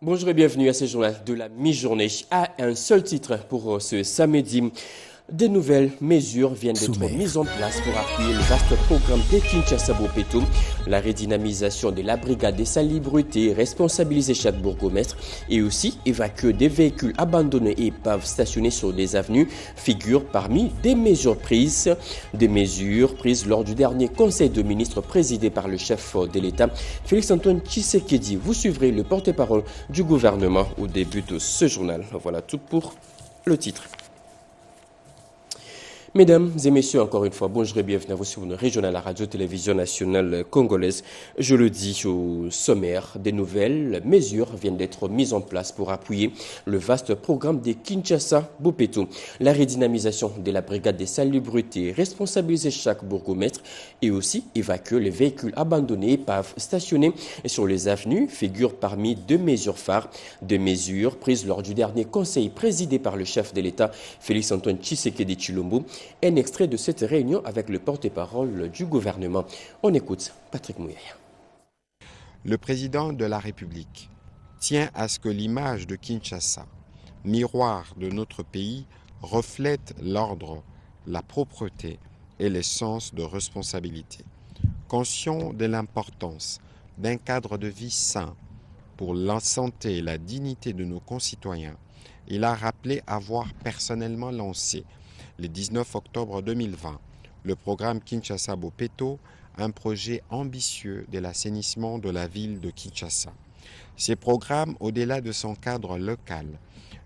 Bonjour et bienvenue à ce journal de la mi-journée. À un seul titre pour ce samedi. Des nouvelles mesures viennent d'être mises en place pour appuyer le vaste programme de Kinshasa-Bopeto, la redynamisation de la brigade des salubrités, responsabiliser chaque bourgmestre et aussi évacuer des véhicules abandonnés et épaves stationnés sur des avenues figurent parmi des mesures prises. Des mesures prises lors du dernier conseil de ministres présidé par le chef de l'État, Félix-Antoine Tshisekedi. Vous suivrez le porte-parole du gouvernement au début de ce journal. Voilà tout pour le titre. Mesdames et messieurs, encore une fois, bonjour et bienvenue à vous sur une régionale, la radio-télévision nationale congolaise. Je le dis au sommaire, des nouvelles mesures viennent d'être mises en place pour appuyer le vaste programme des Kinshasa-Bopeto. La redynamisation de la brigade des salubrités, responsabiliser chaque bourgmestre et aussi évacuer les véhicules abandonnés et épaves stationnés sur les avenues figurent parmi deux mesures phares. Deux mesures prises lors du dernier conseil présidé par le chef de l'État, Félix-Antoine Tshisekedi Tshilombo. Un extrait de cette réunion avec le porte-parole du gouvernement. On écoute Patrick Mouyaya. Le président de la République tient à ce que l'image de Kinshasa, miroir de notre pays, reflète l'ordre, la propreté et le sens de responsabilité. Conscient de l'importance d'un cadre de vie sain pour la santé et la dignité de nos concitoyens, il a rappelé avoir personnellement lancé le 19 octobre 2020, le programme Kinshasa-Bopeto, un projet ambitieux de l'assainissement de la ville de Kinshasa. Ces programmes, au-delà de son cadre local,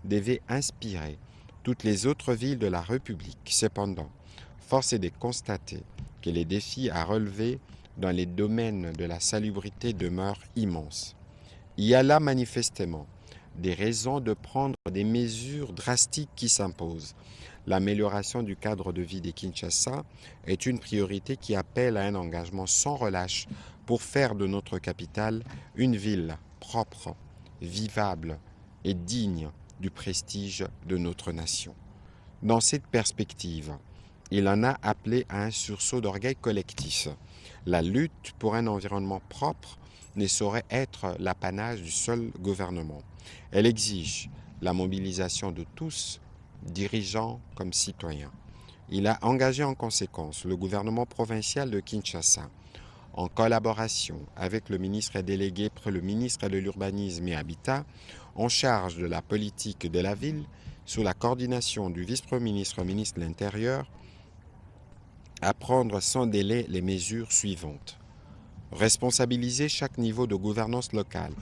devaient inspirer toutes les autres villes de la République. Cependant, force est de constater que les défis à relever dans les domaines de la salubrité demeurent immenses. Il y a là manifestement des raisons de prendre des mesures drastiques qui s'imposent. L'amélioration du cadre de vie des Kinshasa est une priorité qui appelle à un engagement sans relâche pour faire de notre capitale une ville propre, vivable et digne du prestige de notre nation. Dans cette perspective, il en a appelé à un sursaut d'orgueil collectif. La lutte pour un environnement propre ne saurait être l'apanage du seul gouvernement. Elle exige la mobilisation de tous, dirigeants comme citoyens. Il a engagé en conséquence le gouvernement provincial de Kinshasa, en collaboration avec le ministre délégué près le ministre de l'Urbanisme et Habitat, en charge de la politique de la ville, sous la coordination du vice-premier ministre, ministre de l'Intérieur, à prendre sans délai les mesures suivantes. Responsabiliser chaque niveau de gouvernance locale,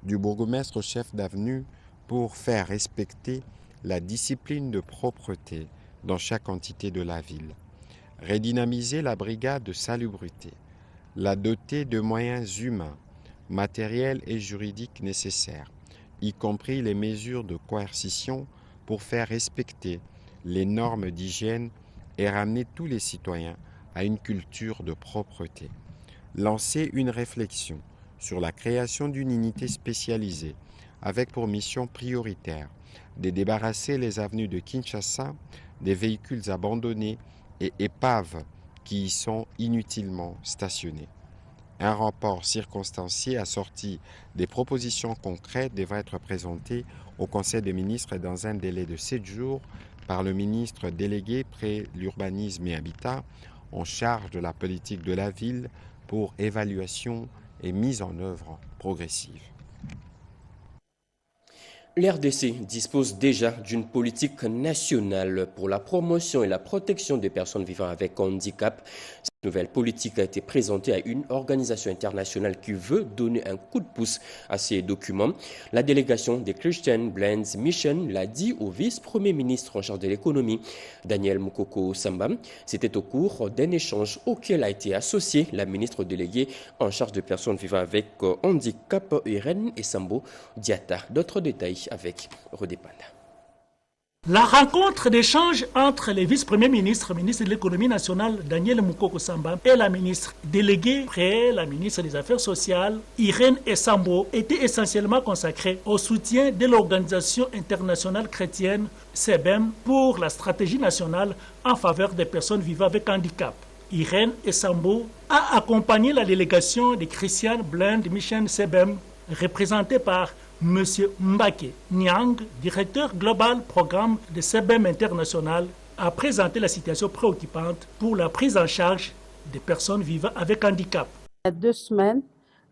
du bourgmestre au chef d'avenue, pour faire respecter la discipline de propreté dans chaque entité de la ville. Redynamiser la brigade de salubrité, la doter de moyens humains, matériels et juridiques nécessaires, y compris les mesures de coercition pour faire respecter les normes d'hygiène et ramener tous les citoyens à une culture de propreté. Lancer une réflexion sur la création d'une unité spécialisée avec pour mission prioritaire de débarrasser les avenues de Kinshasa des véhicules abandonnés et épaves qui y sont inutilement stationnés. Un rapport circonstancié assorti des propositions concrètes devra être présenté au Conseil des ministres dans un délai de 7 jours par le ministre délégué près l'urbanisme et habitat en charge de la politique de la ville pour évaluation et mise en œuvre progressive. L'RDC dispose déjà d'une politique nationale pour la promotion et la protection des personnes vivant avec handicap. Cette nouvelle politique a été présentée à une organisation internationale qui veut donner un coup de pouce à ces documents. La délégation des Christian Blends Mission l'a dit au vice-premier ministre en charge de l'économie, Daniel Mukoko Samba. C'était au cours d'un échange auquel a été associée la ministre déléguée en charge des personnes vivant avec handicap, Irène Esambo Diata. D'autres détails avec Rodépanda. La rencontre d'échange entre les vice-premiers ministres, ministre de l'économie nationale Daniel Mukoko Samba et la ministre déléguée près la ministre des Affaires sociales Irène Esambo était essentiellement consacrée au soutien de l'organisation internationale chrétienne CEBEM pour la stratégie nationale en faveur des personnes vivant avec handicap. Irène Esambo a accompagné la délégation des Christian Blend Mission CEBEM représentée par M. Mbake Nyang, directeur global programme de CBM International, a présenté la situation préoccupante pour la prise en charge des personnes vivant avec handicap. Il y a 2 semaines,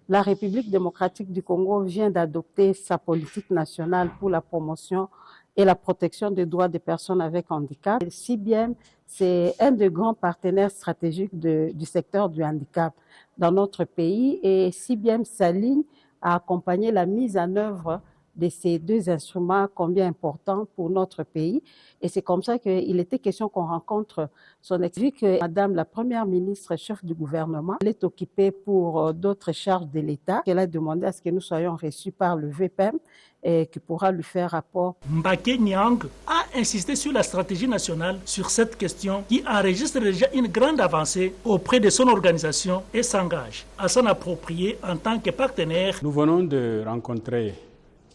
la République démocratique du Congo vient d'adopter sa politique nationale pour la promotion et la protection des droits des personnes avec handicap. Le CBM, c'est un des grands partenaires stratégiques du secteur du handicap dans notre pays et CBM s'aligne à accompagner la mise en œuvre de ces 2 instruments combien importants pour notre pays. Et c'est comme ça qu'il était question qu'on rencontre son ex. Vu que Madame la Première ministre, chef du gouvernement, elle est occupée pour d'autres charges de l'État, elle a demandé à ce que nous soyons reçus par le VPM et qui pourra lui faire rapport. Mbake Nyang a insisté sur la stratégie nationale sur cette question qui enregistre déjà une grande avancée auprès de son organisation et s'engage à s'en approprier en tant que partenaire. Nous venons de rencontrer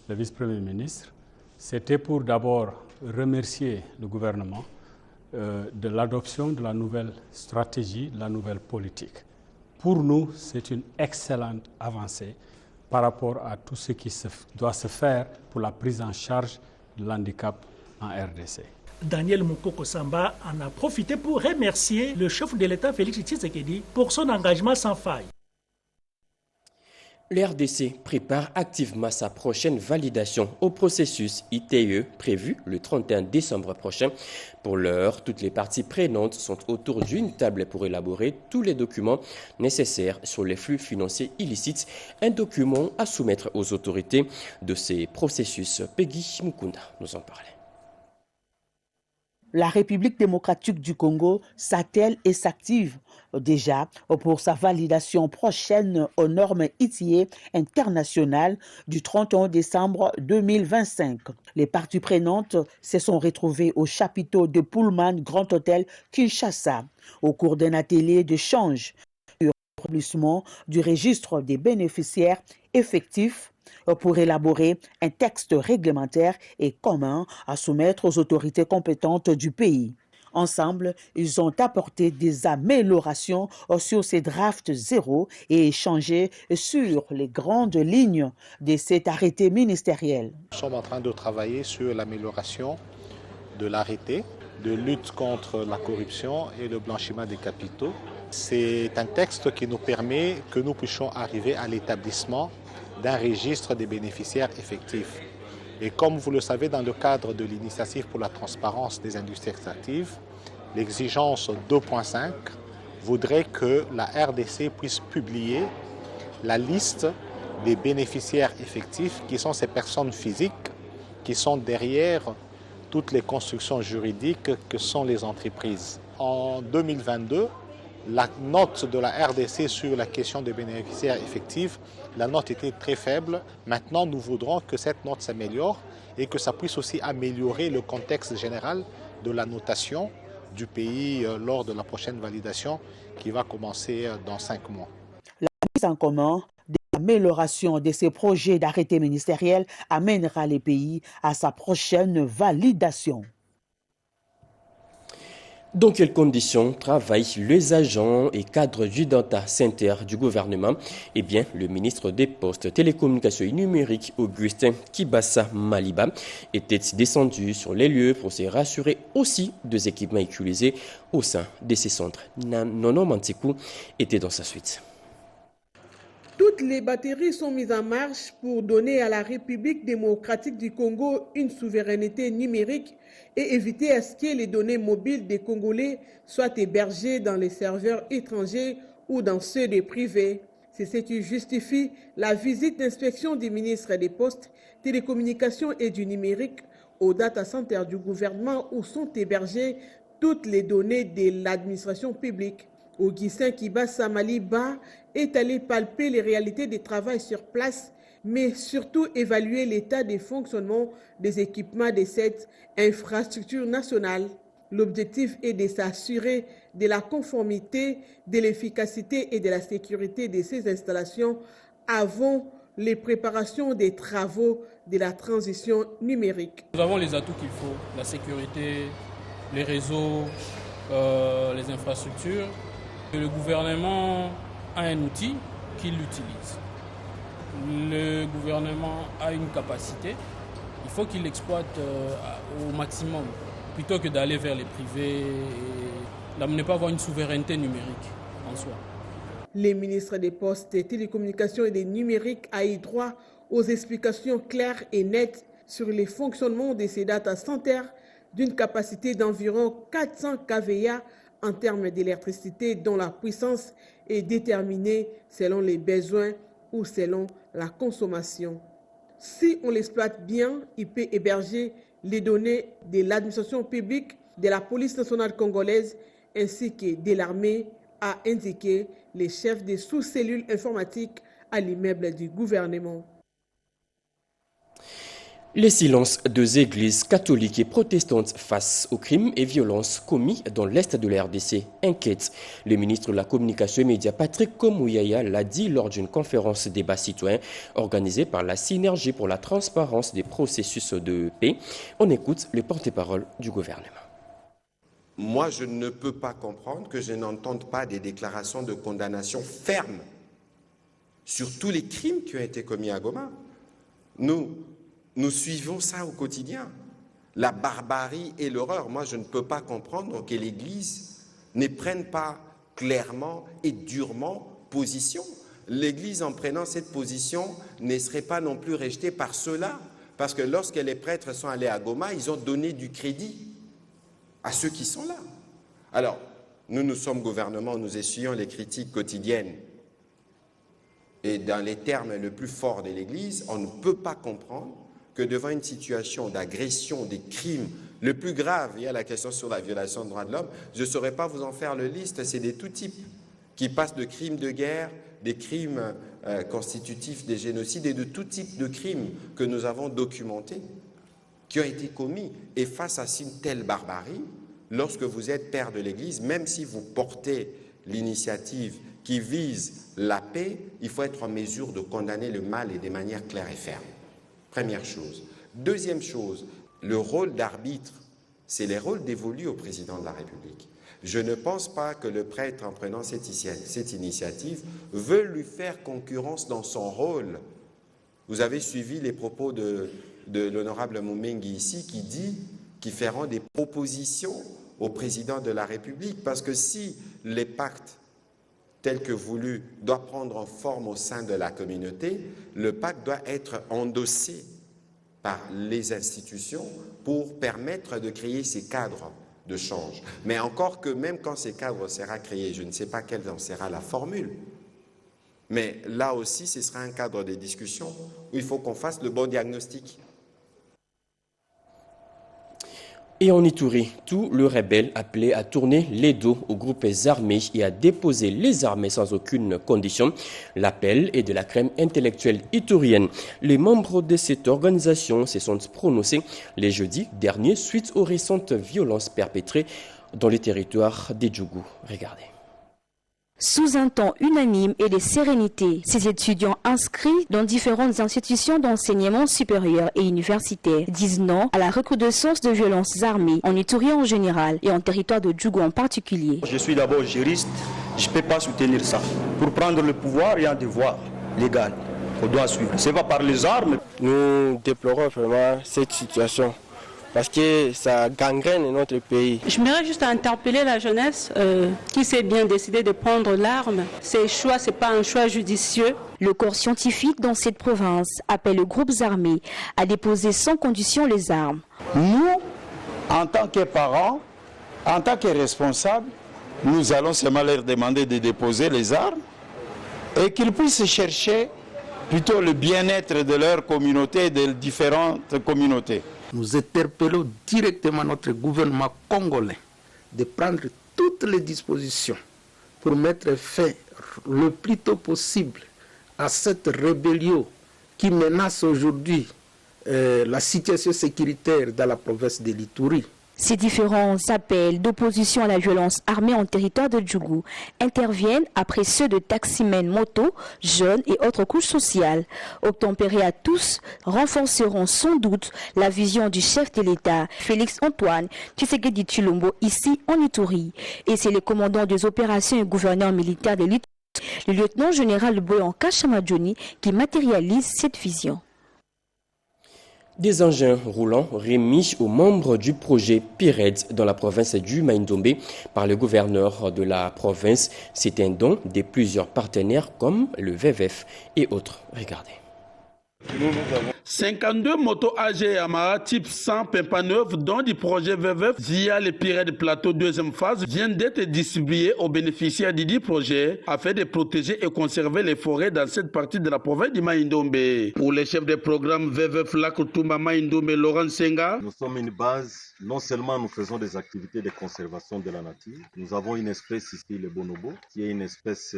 le vice-premier ministre. C'était pour d'abord remercier le gouvernement de l'adoption de la nouvelle stratégie, de la nouvelle politique. Pour nous, c'est une excellente avancée par rapport à tout ce qui doit se faire pour la prise en charge de l'handicap en RDC. Daniel Mukoko Samba en a profité pour remercier le chef de l'État Félix Tshisekedi pour son engagement sans faille. Le RDC prépare activement sa prochaine validation au processus ITE prévu le 31 décembre prochain. Pour l'heure, toutes les parties prenantes sont autour d'une table pour élaborer tous les documents nécessaires sur les flux financiers illicites. Un document à soumettre aux autorités de ces processus. Peggy Mukunda nous en parlait. La République démocratique du Congo s'attelle et s'active déjà pour sa validation prochaine aux normes ITIE internationales du 31 décembre 2025. Les parties prenantes se sont retrouvées au chapiteau de Pullman Grand Hôtel Kinshasa au cours d'un atelier d'échange sur l'établissement du registre des bénéficiaires effectifs pour élaborer un texte réglementaire et commun à soumettre aux autorités compétentes du pays. Ensemble, ils ont apporté des améliorations sur ces drafts zéro et échangé sur les grandes lignes de cet arrêté ministériel. Nous sommes en train de travailler sur l'amélioration de l'arrêté de lutte contre la corruption et le blanchiment des capitaux. C'est un texte qui nous permet que nous puissions arriver à l'établissement d'un registre des bénéficiaires effectifs. Et comme vous le savez, dans le cadre de l'initiative pour la transparence des industries extractives, l'exigence 2.5 voudrait que la RDC puisse publier la liste des bénéficiaires effectifs qui sont ces personnes physiques qui sont derrière toutes les constructions juridiques que sont les entreprises. En 2022, la note de la RDC sur la question des bénéficiaires effectifs, la note était très faible. Maintenant, nous voudrons que cette note s'améliore et que ça puisse aussi améliorer le contexte général de la notation du pays lors de la prochaine validation qui va commencer dans 5 mois. La mise en commun des améliorations de ces projets d'arrêté ministériel amènera les pays à sa prochaine validation. Dans quelles conditions travaillent les agents et cadres du data center du gouvernement? Eh bien, le ministre des Postes, Télécommunications et Numériques, Augustin Kibassa Maliba, était descendu sur les lieux pour se rassurer aussi des équipements utilisés au sein de ces centres. Nono Mantikou était dans sa suite. Toutes les batteries sont mises en marche pour donner à la République démocratique du Congo une souveraineté numérique et éviter à ce que les données mobiles des Congolais soient hébergées dans les serveurs étrangers ou dans ceux des privés. C'est ce qui justifie la visite d'inspection du ministre des Postes, Télécommunications et du Numérique au data center du gouvernement où sont hébergées toutes les données de l'administration publique. Augustin Kibassa Maliba est allé palper les réalités des travaux sur place, mais surtout évaluer l'état de fonctionnement des équipements de cette infrastructure nationale. L'objectif est de s'assurer de la conformité, de l'efficacité et de la sécurité de ces installations avant les préparations des travaux de la transition numérique. Nous avons les atouts qu'il faut, la sécurité, les réseaux, les infrastructures. Le gouvernement a un outil qu'il utilise. le gouvernement a une capacité, il faut qu'il l'exploite au maximum, plutôt que d'aller vers les privés et d'amener pas avoir une souveraineté numérique en soi. Les ministres des Postes, des Télécommunications et des Numériques a eu droit aux explications claires et nettes sur les fonctionnements de ces data centers d'une capacité d'environ 400 kVA en termes d'électricité dont la puissance est déterminée selon les besoins ou selon la consommation. Si on l'exploite bien, il peut héberger les données de l'administration publique, de la police nationale congolaise ainsi que de l'armée, a indiqué les chefs des sous-cellules informatiques à l'immeuble du gouvernement. Les silences des églises catholiques et protestantes face aux crimes et violences commis dans l'est de la RDC inquiètent. Le ministre de la Communication et Médias, Patrick Komouyaya, l'a dit lors d'une conférence débat citoyen organisée par la Synergie pour la transparence des processus de paix. On écoute le porte-parole du gouvernement. Moi, je ne peux pas comprendre que je n'entende pas des déclarations de condamnation fermes sur tous les crimes qui ont été commis à Goma. Nous suivons ça au quotidien. La barbarie et l'horreur. Moi, je ne peux pas comprendre que l'Église ne prenne pas clairement et durement position. L'Église, en prenant cette position, ne serait pas non plus rejetée par ceux-là. Parce que lorsque les prêtres sont allés à Goma, ils ont donné du crédit à ceux qui sont là. Alors, nous sommes gouvernement, nous essuyons les critiques quotidiennes. Et dans les termes les plus forts de l'Église, on ne peut pas comprendre que devant une situation d'agression, des crimes, le plus grave, il y a la question sur la violation des droits de l'homme, je ne saurais pas vous en faire le liste, c'est de tout type, qui passent de crimes de guerre, des crimes constitutifs des génocides et de tout type de crimes que nous avons documentés, qui ont été commis. Et face à une telle barbarie, lorsque vous êtes père de l'Église, même si vous portez l'initiative qui vise la paix, il faut être en mesure de condamner le mal et de manière claire et ferme. Première chose. Deuxième chose, le rôle d'arbitre, c'est le rôle dévolu au président de la République. Je ne pense pas que le prêtre, en prenant cette initiative, veut lui faire concurrence dans son rôle. Vous avez suivi les propos de l'honorable Moumengi ici, qui dit qu'ils feront des propositions au président de la République, parce que si les pactes tel que voulu doit prendre forme au sein de la communauté, le pacte doit être endossé par les institutions pour permettre de créer ces cadres de change. Mais encore que même quand ces cadres seront créés, je ne sais pas quelle en sera la formule, mais là aussi ce sera un cadre de discussion où il faut qu'on fasse le bon diagnostic. Et en Ituri, tous les rebelles appelaient à tourner les dos aux groupes armés et à déposer les armes sans aucune condition. L'appel est de la crème intellectuelle iturienne. Les membres de cette organisation se sont prononcés les jeudis derniers suite aux récentes violences perpétrées dans les territoires des Djougou. Regardez. Sous un ton unanime et de sérénité, ces étudiants inscrits dans différentes institutions d'enseignement supérieur et universitaire disent non à la recrudescence de violences armées en Ituri en général et en territoire de Djougou en particulier. Je suis d'abord juriste, je ne peux pas soutenir ça. Pour prendre le pouvoir, il y a un devoir légal qu'on doit suivre. Ce n'est pas par les armes. Nous déplorons vraiment cette situation, parce que ça gangrène notre pays. Je m'aimerais juste interpeller la jeunesse qui s'est bien décidé de prendre l'arme. Ce choix, ce n'est pas un choix judicieux. Le corps scientifique dans cette province appelle les groupes armés à déposer sans condition les armes. Nous, en tant que parents, en tant que responsables, nous allons seulement leur demander de déposer les armes et qu'ils puissent chercher plutôt le bien-être de leur communauté et de différentes communautés. Nous interpellons directement notre gouvernement congolais de prendre toutes les dispositions pour mettre fin le plus tôt possible à cette rébellion qui menace aujourd'hui la situation sécuritaire dans la province de l'Ituri. Ces différents appels d'opposition à la violence armée en territoire de Djougou interviennent après ceux de taximens, motos, jeunes et autres couches sociales. Obtempérés à tous, renforceront sans doute la vision du chef de l'État, Félix Antoine Tshisekedi Tshilombo, ici en Ituri. Et c'est le commandant des opérations et gouverneur militaire de l'Ituri Le lieutenant général Boyanka Chamadjoni qui matérialise cette vision. Des engins roulants remis aux membres du projet PIRED dans la province du Maïndombe par le gouverneur de la province. C'est un don de plusieurs partenaires comme le VVF et autres. Regardez. 52 motos AG Yamaha type 100 Pimpa 9 dont du projet VVF via les PIRED Plateau deuxième phase viennent d'être distribués aux bénéficiaires du projet afin de protéger et conserver les forêts dans cette partie de la province du Maïndombe. Pour les chefs des programmes VVF Lac-Toumba Maïndombe Laurent Senga, nous sommes une base, non seulement nous faisons des activités de conservation de la nature, nous avons une espèce ici, le bonobo, qui est une espèce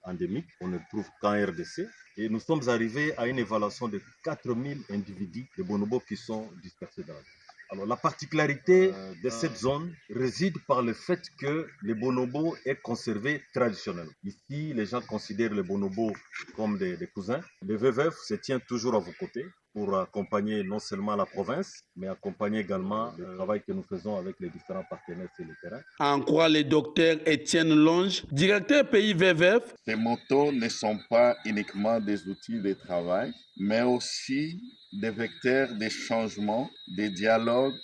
endémique, on ne trouve qu'en RDC. Et nous sommes arrivés à une évaluation de 4000 individus de bonobos qui sont dispersés dans la zone. Alors la particularité de cette zone réside par le fait que le bonobo est conservé traditionnellement. Ici, les gens considèrent les bonobos comme des cousins. Le VVF se tient toujours à vos côtés pour accompagner non seulement la province, mais accompagner également le travail que nous faisons avec les différents partenaires sur le terrain. En croit le docteur Étienne Longe, directeur pays VVF. Ces motos ne sont pas uniquement des outils de travail, mais aussi des vecteurs de changement, de dialogue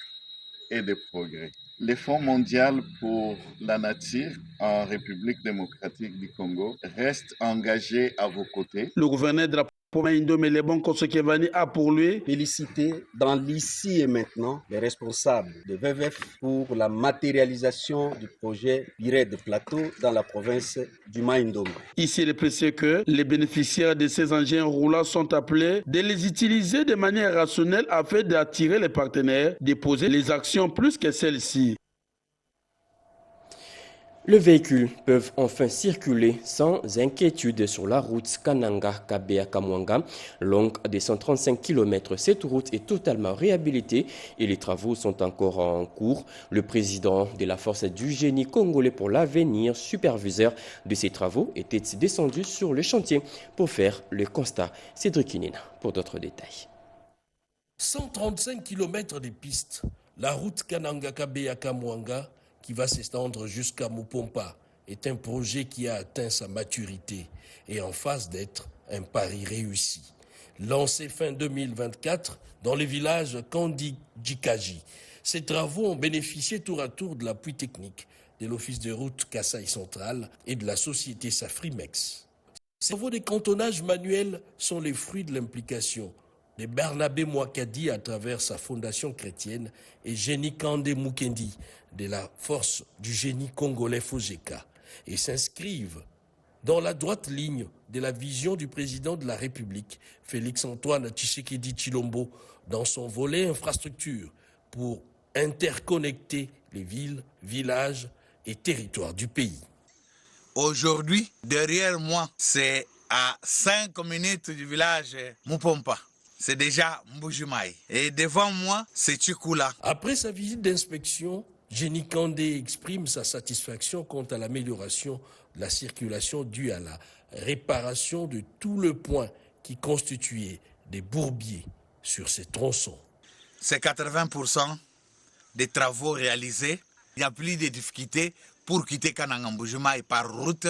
et de progrès. Le Fonds mondial pour la nature en République démocratique du Congo reste engagé à vos côtés. Le gouverneur de la Maïndombe Lebon Kosokevani a pour lui féliciter dans l'ici et maintenant les responsables de VVF pour la matérialisation du projet PIRED Plateau dans la province du Maïndombe. Ici, il est précisé que les bénéficiaires de ces engins roulants sont appelés de les utiliser de manière rationnelle afin d'attirer les partenaires, de poser les actions plus que celles-ci. Les véhicules peuvent enfin circuler sans inquiétude sur la route Kananga-Kabea-Kamwanga, longue de 135 km. Cette route est totalement réhabilitée et les travaux sont encore en cours. Le président de la force du génie congolais pour l'avenir, superviseur de ces travaux, était descendu sur le chantier pour faire le constat. Cédric Kinina pour d'autres détails. 135 km de pistes, la route Kananga-Kabea-Kamwanga qui va s'étendre jusqu'à Mupompa, est un projet qui a atteint sa maturité et en phase d'être un pari réussi. Lancé fin 2024 dans le village Kandi-Djikaji, ces travaux ont bénéficié tour à tour de l'appui technique de l'Office de route Kasaï Central et de la société Safrimex. Ces travaux de cantonnage manuel sont les fruits de l'implication de Barnabé Mouakadi à travers sa fondation chrétienne et Génie Kande Mukendi de la force du génie congolais Fojeka et s'inscrivent dans la droite ligne de la vision du président de la République, Félix-Antoine Tshisekedi Tshilombo, dans son volet infrastructure pour interconnecter les villes, villages et territoires du pays. Aujourd'hui, derrière moi, c'est à 5 minutes du village Mupompa. C'est déjà Mbujimaï. Et devant moi, c'est Tchikoula. Après sa visite d'inspection, Génie Kandé exprime sa satisfaction quant à l'amélioration de la circulation due à la réparation de tout le point qui constituait des bourbiers sur ces tronçons. C'est 80% des travaux réalisés. Il n'y a plus de difficultés pour quitter Kananga-Mbujimaï par route.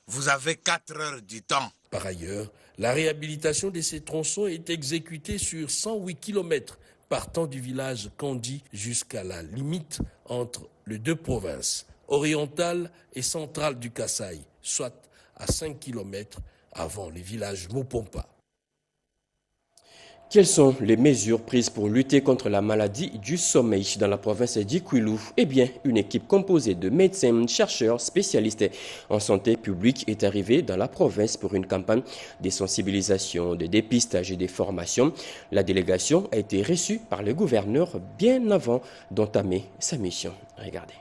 Vous avez 4 heures du temps. Par ailleurs, la réhabilitation de ces tronçons est exécutée sur 108 km partant du village Kandi jusqu'à la limite entre les deux provinces, orientale et centrale du Kasaï, soit à 5 km avant les villages Mupompa. Quelles sont les mesures prises pour lutter contre la maladie du sommeil dans la province d'Ikwilu? Eh bien, une équipe composée de médecins, chercheurs, spécialistes en santé publique est arrivée dans la province pour une campagne de sensibilisation, de dépistage et de formation. La délégation a été reçue par le gouverneur bien avant d'entamer sa mission. Regardez.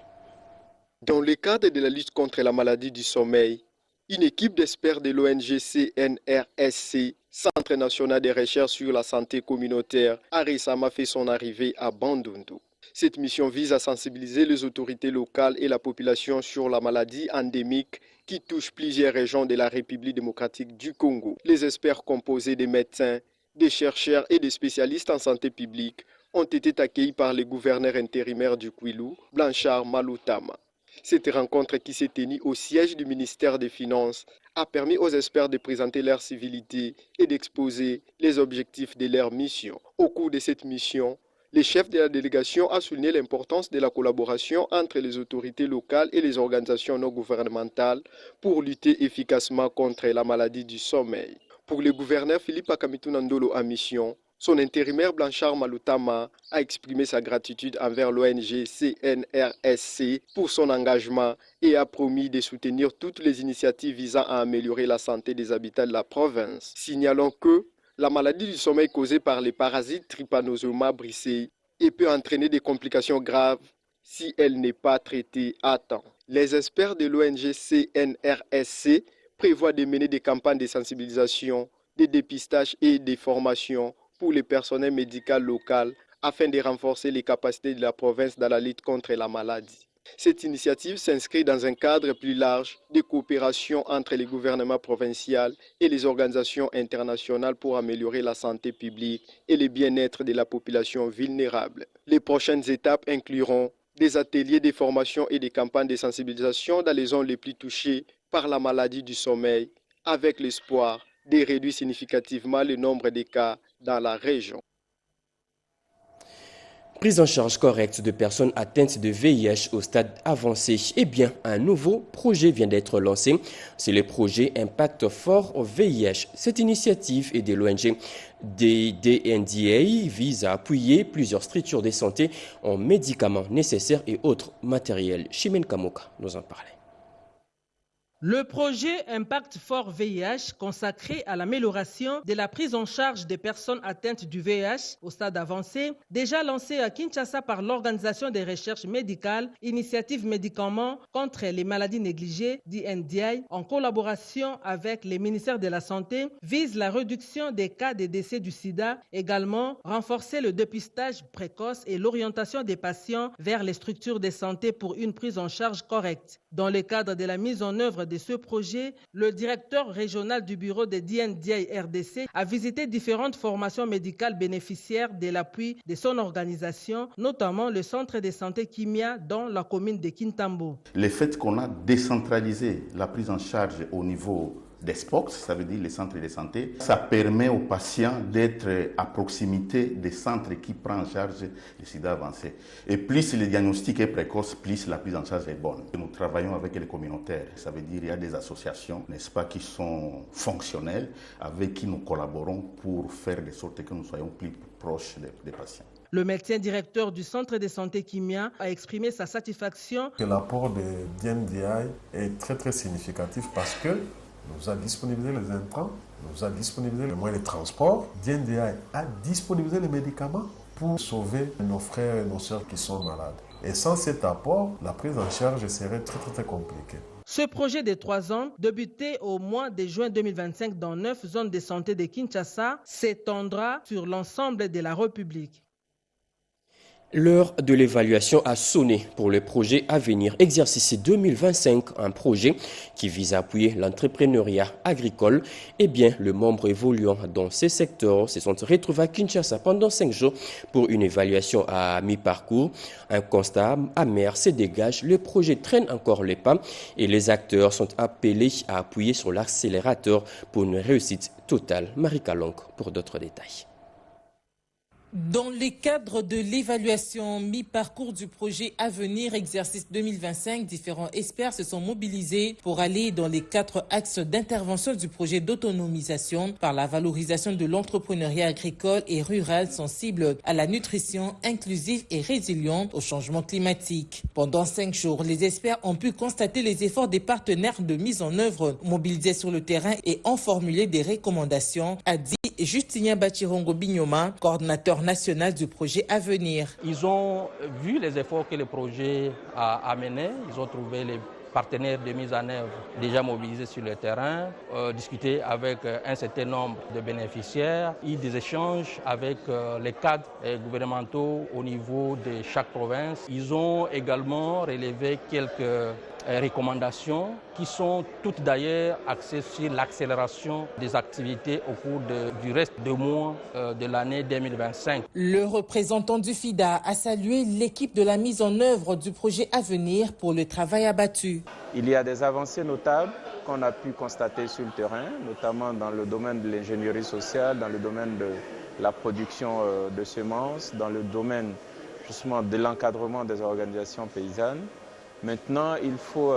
Dans le cadre de la lutte contre la maladie du sommeil, une équipe d'experts de l'ONG CNRSC, Centre national de recherche sur la santé communautaire, a récemment fait son arrivée à Bandundu. Cette mission vise à sensibiliser les autorités locales et la population sur la maladie endémique qui touche plusieurs régions de la République démocratique du Congo. Les experts composés des médecins, des chercheurs et des spécialistes en santé publique ont été accueillis par le gouverneur intérimaire du Kwilu, Blanchard Malutama. Cette rencontre qui s'est tenue au siège du ministère des Finances a permis aux experts de présenter leur civilité et d'exposer les objectifs de leur mission. Au cours de cette mission, le chef de la délégation a souligné l'importance de la collaboration entre les autorités locales et les organisations non gouvernementales pour lutter efficacement contre la maladie du sommeil. Pour le gouverneur Philippe Akamitou Nandolo en mission, son intérimaire Blanchard Malutama a exprimé sa gratitude envers l'ONG CNRSC pour son engagement et a promis de soutenir toutes les initiatives visant à améliorer la santé des habitants de la province. Signalons que la maladie du sommeil causée par les parasites Trypanosoma brucei peut entraîner des complications graves si elle n'est pas traitée à temps. Les experts de l'ONG CNRSC prévoient de mener des campagnes de sensibilisation, de dépistage et de formation pour les personnels médicaux locaux afin de renforcer les capacités de la province dans la lutte contre la maladie. Cette initiative s'inscrit dans un cadre plus large de coopération entre les gouvernements provinciaux et les organisations internationales pour améliorer la santé publique et le bien-être de la population vulnérable. Les prochaines étapes incluront des ateliers de formation et des campagnes de sensibilisation dans les zones les plus touchées par la maladie du sommeil, avec l'espoir de réduire significativement le nombre de cas dans la région. Prise en charge correcte de personnes atteintes de VIH au stade avancé. Eh bien, un nouveau projet vient d'être lancé. C'est le projet Impact Fort au VIH. Cette initiative et de l'ONG DNDA vise à appuyer plusieurs structures de santé en médicaments nécessaires et autres matériels. Chimène Kamoka nous en parlait. Le projet Impact Fort VIH, consacré à l'amélioration de la prise en charge des personnes atteintes du VIH au stade avancé, déjà lancé à Kinshasa par l'Organisation des recherches médicales, Initiative Médicaments contre les maladies négligées, DNDI, en collaboration avec les ministères de la Santé, vise la réduction des cas de décès du sida, également renforcer le dépistage précoce et l'orientation des patients vers les structures de santé pour une prise en charge correcte. Dans le cadre de la mise en œuvre de ce projet, le directeur régional du bureau de DNDI RDC a visité différentes formations médicales bénéficiaires de l'appui de son organisation, notamment le centre de santé Kimia dans la commune de Kintambo. Le fait qu'on a décentralisé la prise en charge au niveau des SPOC, ça veut dire les centres de santé, ça permet aux patients d'être à proximité des centres qui prennent en charge le sida avancé. Et plus le diagnostic est précoce, plus la prise en charge est bonne. Nous travaillons avec les communautaires, ça veut dire qu'il y a des associations, n'est-ce pas, qui sont fonctionnelles, avec qui nous collaborons pour faire de sorte que nous soyons plus proches des patients. Le médecin directeur du centre de santé Kimia a exprimé sa satisfaction. L'apport de DNDI est très significatif parce que nous a disponibilisé les intrants, nous a disponibilisé les moyens de transport. DNDI a disponibilisé les médicaments pour sauver nos frères et nos sœurs qui sont malades. Et sans cet apport, la prise en charge serait très compliquée. Ce projet de 3 ans, débuté au mois de juin 2025 dans 9 zones de santé de Kinshasa, s'étendra sur l'ensemble de la République. L'heure de l'évaluation a sonné pour le projet Avenir Exercice 2025, un projet qui vise à appuyer l'entrepreneuriat agricole. Eh bien, les membres évoluant dans ces secteurs se sont retrouvés à Kinshasa pendant 5 jours pour une évaluation à mi-parcours. Un constat amer se dégage, le projet traîne encore les pas et les acteurs sont appelés à appuyer sur l'accélérateur pour une réussite totale. Marie Kalong pour d'autres détails. Dans le cadre de l'évaluation mi-parcours du projet Avenir Exercice 2025, différents experts se sont mobilisés pour aller dans les 4 axes d'intervention du projet d'autonomisation par la valorisation de l'entrepreneuriat agricole et rural sensible à la nutrition inclusive et résiliente au changement climatique. Pendant 5 jours, les experts ont pu constater les efforts des partenaires de mise en œuvre mobilisés sur le terrain et ont formulé des recommandations, a dit Justinien Bachirongo Bignoma, coordinateur national du projet Avenir. Ils ont vu les efforts que le projet a amenés, ils ont trouvé les partenaires de mise en œuvre déjà mobilisés sur le terrain, discuté avec un certain nombre de bénéficiaires, eu des échanges avec les cadres gouvernementaux au niveau de chaque province. Ils ont également relevé quelques recommandations qui sont toutes d'ailleurs axées sur l'accélération des activités au cours du reste du mois de l'année 2025. Le représentant du FIDA a salué l'équipe de la mise en œuvre du projet Avenir pour le travail abattu. Il y a des avancées notables qu'on a pu constater sur le terrain, notamment dans le domaine de l'ingénierie sociale, dans le domaine de la production de semences, dans le domaine justement de l'encadrement des organisations paysannes. Maintenant, il faut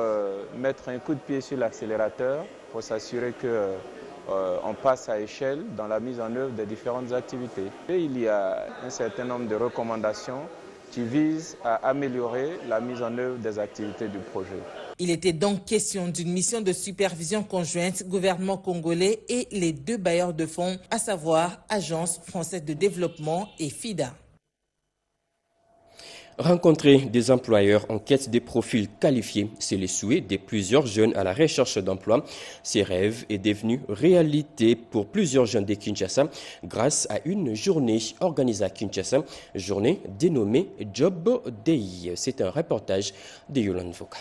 mettre un coup de pied sur l'accélérateur pour s'assurer qu'on passe à échelle dans la mise en œuvre des différentes activités. Et il y a un certain nombre de recommandations qui visent à améliorer la mise en œuvre des activités du projet. Il était donc question d'une mission de supervision conjointe gouvernement congolais et les 2 bailleurs de fonds, à savoir Agence française de développement et FIDA. Rencontrer des employeurs en quête des profils qualifiés, c'est le souhait de plusieurs jeunes à la recherche d'emploi. Ces rêves est devenu réalité pour plusieurs jeunes de Kinshasa grâce à une journée organisée à Kinshasa, journée dénommée Job Day. C'est un reportage de Yolande Voka.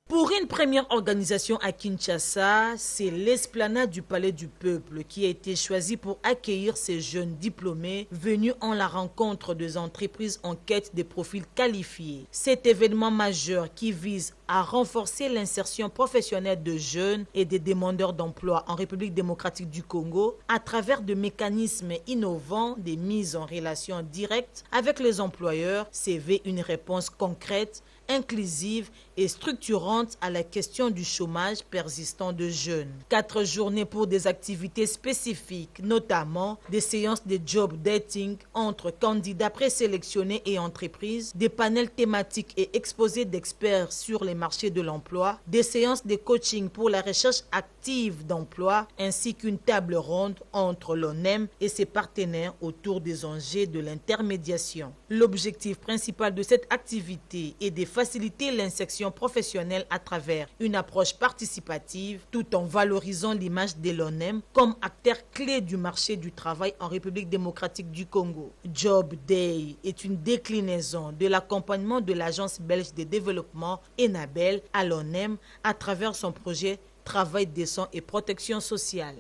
Pour une première organisation à Kinshasa, c'est l'esplanade du Palais du Peuple qui a été choisie pour accueillir ces jeunes diplômés venus en la rencontre des entreprises en quête des profils qualifiés. Cet événement majeur qui vise à renforcer l'insertion professionnelle de jeunes et des demandeurs d'emploi en République démocratique du Congo à travers de mécanismes innovants, des mises en relation directe avec les employeurs, s'éveille une réponse concrète, inclusive et structurante à la question du chômage persistant de jeunes. 4 journées pour des activités spécifiques, notamment des séances de job dating entre candidats présélectionnés et entreprises, des panels thématiques et exposés d'experts sur les marchés de l'emploi, des séances de coaching pour la recherche active d'emploi, ainsi qu'une table ronde entre l'ONEM et ses partenaires autour des enjeux de l'intermédiation. L'objectif principal de cette activité est de faciliter l'insertion professionnelle à travers une approche participative tout en valorisant l'image de l'ONEM comme acteur clé du marché du travail en République démocratique du Congo. Job Day est une déclinaison de l'accompagnement de l'Agence belge de développement ENABEL à l'ONEM à travers son projet Travail décent et protection sociale.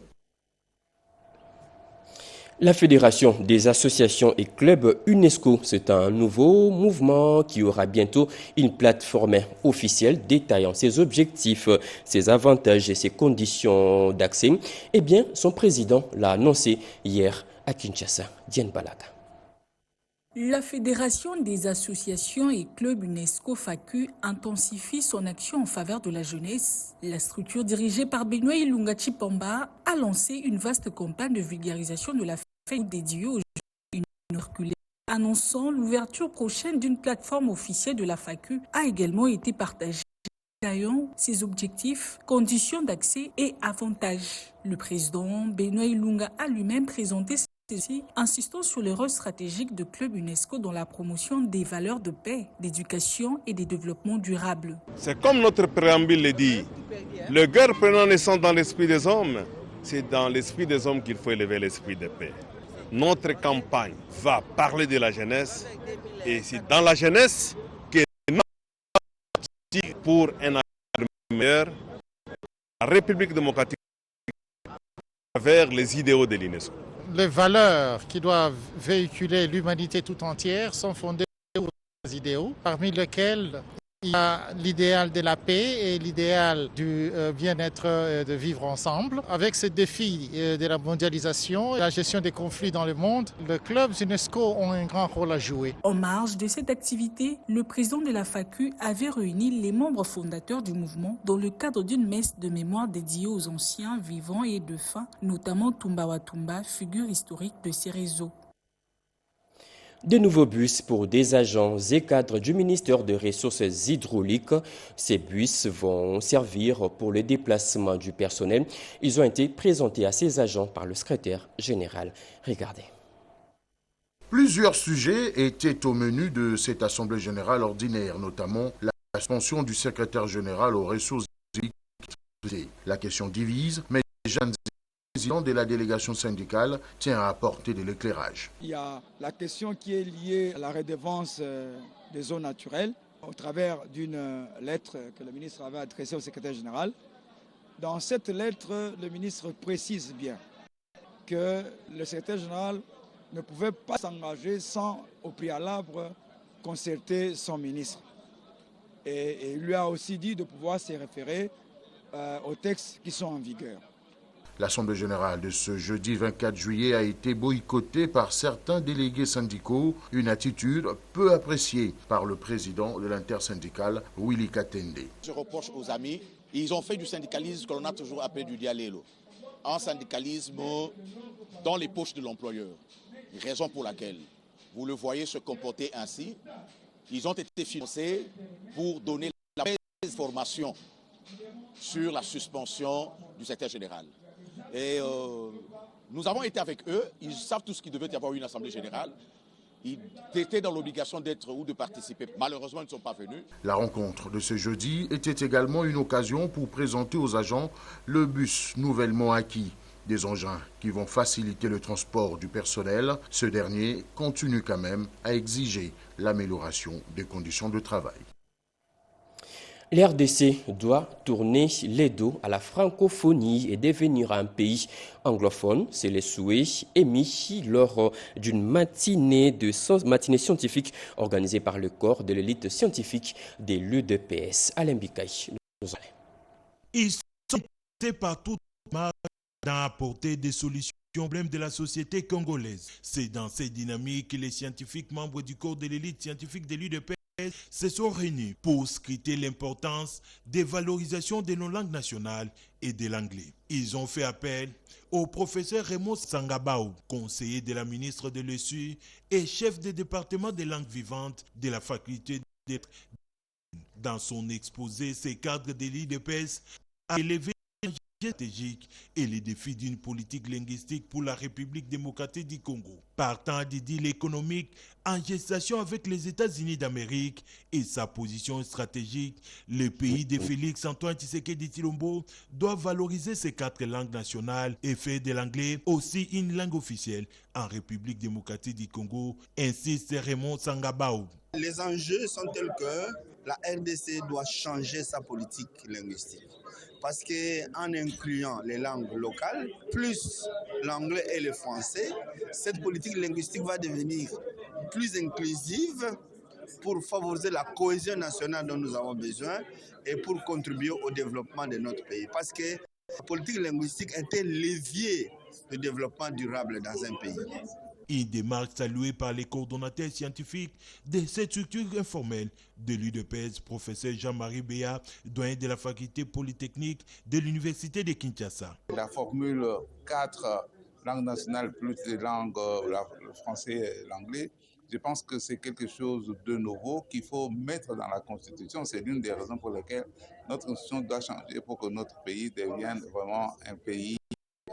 La Fédération des associations et clubs UNESCO, c'est un nouveau mouvement qui aura bientôt une plateforme officielle détaillant ses objectifs, ses avantages et ses conditions d'accès. Eh bien, son président l'a annoncé hier à Kinshasa. Diane Balaga. La Fédération des associations et clubs UNESCO FACU intensifie son action en faveur de la jeunesse. La structure dirigée par Benoît Ilunga Chipamba a lancé une vaste campagne de vulgarisation de la fête dédiée aux jeunes reculés. Annonçant l'ouverture prochaine d'une plateforme officielle de la FACU a également été partagée. Détaillant ses objectifs, conditions d'accès et avantages. Le président Benoît Ilunga a lui-même présenté ceci, insistant sur le rôle stratégique de club UNESCO dans la promotion des valeurs de paix, d'éducation et de développement durable. C'est comme notre préambule le dit, le guerre prenant naissance dans l'esprit des hommes, c'est dans l'esprit des hommes qu'il faut élever l'esprit de paix. Notre campagne va parler de la jeunesse et c'est dans la jeunesse que nous pour un avenir meilleur, la République démocratique vers les idéaux de l'UNESCO. Les valeurs qui doivent véhiculer l'humanité tout entière sont fondées sur des idéaux, parmi lesquels il y a l'idéal de la paix et l'idéal du bien-être de vivre ensemble. Avec ces défis de la mondialisation et la gestion des conflits dans le monde, les clubs UNESCO ont un grand rôle à jouer. En marge de cette activité, le président de la FACU avait réuni les membres fondateurs du mouvement dans le cadre d'une messe de mémoire dédiée aux anciens, vivants et défunts, notamment Tumba Watumba, figure historique de ces réseaux. De nouveaux bus pour des agents et cadres du ministère des Ressources hydrauliques. Ces bus vont servir pour le déplacement du personnel. Ils ont été présentés à ces agents par le secrétaire général. Regardez. Plusieurs sujets étaient au menu de cette Assemblée générale ordinaire, notamment la suspension du secrétaire général aux ressources hydrauliques. La question divise, mais Jeanne le président de la délégation syndicale tient à apporter de l'éclairage. Il y a la question qui est liée à la redevance des zones naturelles au travers d'une lettre que le ministre avait adressée au secrétaire général. Dans cette lettre, le ministre précise bien que le secrétaire général ne pouvait pas s'engager sans au préalable concerter son ministre. Et il lui a aussi dit de pouvoir se référer aux textes qui sont en vigueur. L'Assemblée générale de ce jeudi 24 juillet a été boycottée par certains délégués syndicaux, une attitude peu appréciée par le président de l'intersyndicale, Willy Katende. Je reproche aux amis, ils ont fait du syndicalisme que l'on a toujours appelé du dialélo, un syndicalisme dans les poches de l'employeur. Raison pour laquelle vous le voyez se comporter ainsi. Ils ont été financés pour donner la information sur la suspension du secrétaire général. Et nous avons été avec eux, ils savent tous qu'il devait y avoir une assemblée générale. Ils étaient dans l'obligation d'être ou de participer. Malheureusement, ils ne sont pas venus. La rencontre de ce jeudi était également une occasion pour présenter aux agents le bus nouvellement acquis. Des engins qui vont faciliter le transport du personnel. Ce dernier continue quand même à exiger l'amélioration des conditions de travail. L'RDC doit tourner les dos à la francophonie et devenir un pays anglophone. C'est le souhait émis lors d'une matinée scientifique organisée par le corps de l'élite scientifique de l'UDPS. Alain Bikaï. Ils sont partout d'apporter des solutions aux problèmes de la société congolaise. C'est dans cette dynamique que les scientifiques membres du corps de l'élite scientifique de l'UDPS se sont réunis pour scruter l'importance des valorisations de nos langues nationales et de l'anglais. Ils ont fait appel au professeur Raymond Sangabao, conseiller de la ministre de l'ESU et chef du département des langues vivantes de la faculté d'être. Dans son exposé, ces cadres de l'UDPS a élevé stratégique et les défis d'une politique linguistique pour la République démocratique du Congo. Partant du deal économique en gestation avec les États-Unis d'Amérique et sa position stratégique, le pays de Félix Antoine Tshisekedi Tshilombo doit valoriser ses 4 langues nationales et faire de l'anglais aussi une langue officielle en République démocratique du Congo, insiste Raymond Sangabao. Les enjeux sont tels que la RDC doit changer sa politique linguistique. Parce qu'en incluant les langues locales, plus l'anglais et le français, cette politique linguistique va devenir plus inclusive pour favoriser la cohésion nationale dont nous avons besoin et pour contribuer au développement de notre pays. Parce que la politique linguistique est un levier de développement durable dans un pays. Une démarche saluée par les coordonnateurs scientifiques de cette structure informelle de l'UDPS, professeur Jean-Marie Béa, doyen de la faculté polytechnique de l'université de Kinshasa. La formule 4 langues nationales plus les langues, le français et l'anglais, je pense que c'est quelque chose de nouveau qu'il faut mettre dans la Constitution. C'est l'une des raisons pour lesquelles notre Constitution doit changer pour que notre pays devienne vraiment un pays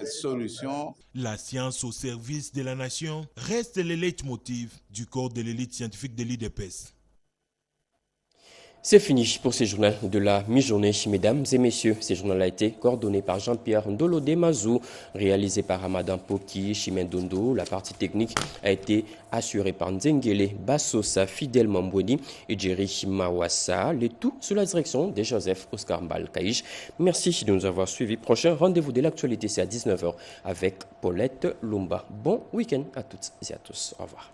solution. La science au service de la nation reste le leitmotiv du corps de l'élite scientifique de l'UDPS. C'est fini pour ce journal de la mi-journée, mesdames et messieurs. Ce journal a été coordonné par Jean-Pierre Ndolo Demazou, réalisé par Ramadan Poki, Chimendondo. La partie technique a été assurée par Nzengele Bassosa, Fidel Mambweni et Jerry Mawassa. Le tout sous la direction de Joseph Oscar Mbalkaïch. Merci de nous avoir suivis. Prochain rendez-vous de l'actualité, c'est à 19h avec Paulette Lumba. Bon week-end à toutes et à tous. Au revoir.